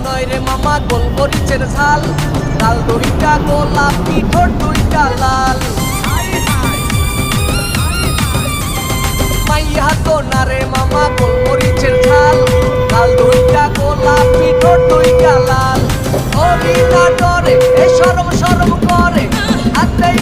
নয় রে মামা গোলমরিচের ঝাল, লাল দুইটা গোলাপি ঠোঁট দুইটা লাল। মাইয়া তো না রে মামা গোলমরিচের ঝাল, লাল দুইটা গোলাপি ঠোঁট দুইটা লাল। হরি না ডরে এ সরম সরম করে।